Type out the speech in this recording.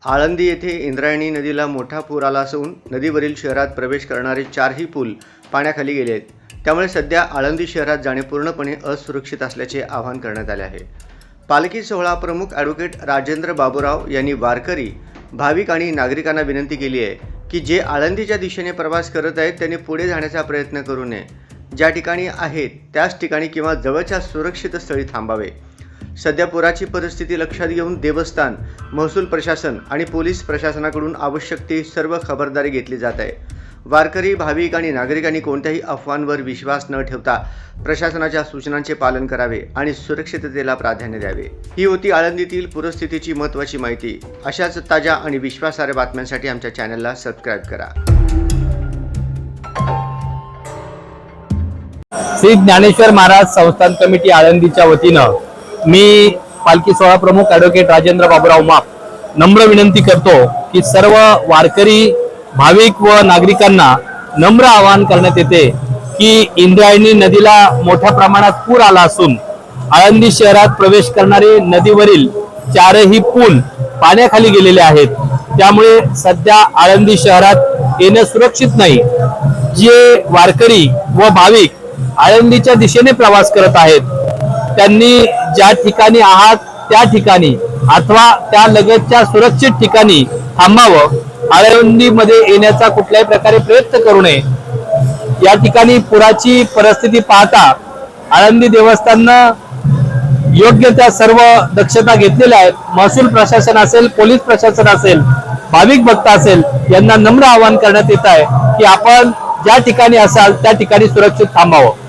आळंदी येथे इंद्रायणी नदीला मोठा पूर आला असून नदीवरील शहरात प्रवेश करणारे 4ही पूल पाण्याखाली गेले आहेत. त्यामुळे सध्या आळंदी शहरात जाणे पूर्णपणे असुरक्षित असल्याचे आवाहन करण्यात आले आहे. पालखी सोहळा प्रमुख ॲडव्होकेट राजेंद्र बाबूराव यांनी वारकरी, भाविक आणि नागरिकांना विनंती केली आहे की जे आळंदीच्या दिशेने प्रवास करत आहेत त्यांनी पुढे जाण्याचा प्रयत्न करू नये. ज्या ठिकाणी आहेत त्याच ठिकाणी किंवा जवळच्या सुरक्षित स्थळी थांबावे. सध्या पुराची परिस्थिती लक्षात घेऊन देवस्थान, महसूल प्रशासन आणि पोलीस प्रशासनाकडून आवश्यक ती सर्व खबरदारी घेतली जात आहे. वारकरी, भाविक आणि नागरिकांनी कोणत्याही अफवांवर विश्वास न ठेवता प्रशासनाच्या सूचनांचे पालन करावे आणि सुरक्षिततेला प्राधान्य द्यावे. ही होती आळंदीतील पूरस्थितीची महत्त्वाची माहिती. अशाच ताज्या आणि विश्वासार्ह बातम्यांसाठी आमच्या चॅनलला सबस्क्राईब करा. श्री ज्ञानेश्वर महाराज संस्थान कमिटी आळंदीच्या वतीनं मी पालखी सोहळा प्रमुख ॲडव्होकेट राजेंद्र बाबूराव माप नम्र विनंती करतो की सर्व वारकरी, भाविक व नागरिकांना नम्र आवाहन करण्यात येते की इंद्रायणी नदीला मोठ्या प्रमाणात पूर आला असून आळंदी शहरात प्रवेश करणारे नदीवरील 4ही पूल पाण्याखाली गेलेले आहेत. त्यामुळे सध्या आळंदी शहरात येणं सुरक्षित नाही. जे वारकरी व भाविक आळंदीच्या दिशेने प्रवास करत आहेत त्यांनी ज्या ठिकाणी आहात त्या ठिकाणी अथवा त्या लगतच्या सुरक्षित ठिकाणी थांबावं. आळंदीमध्ये येण्याचा कुठल्याही प्रकारे प्रयत्न करू नये. या ठिकाणी पुराची परिस्थिती पाहता आळंदी देवस्थाननं योग्य त्या सर्व दक्षता घेतलेल्या आहेत. महसूल प्रशासन असेल, पोलीस प्रशासन असेल, भाविक भक्त असेल, यांना नम्र आवाहन करण्यात येत आहे की आपण ज्या ठिकाणी असाल त्या ठिकाणी सुरक्षित थांबावं.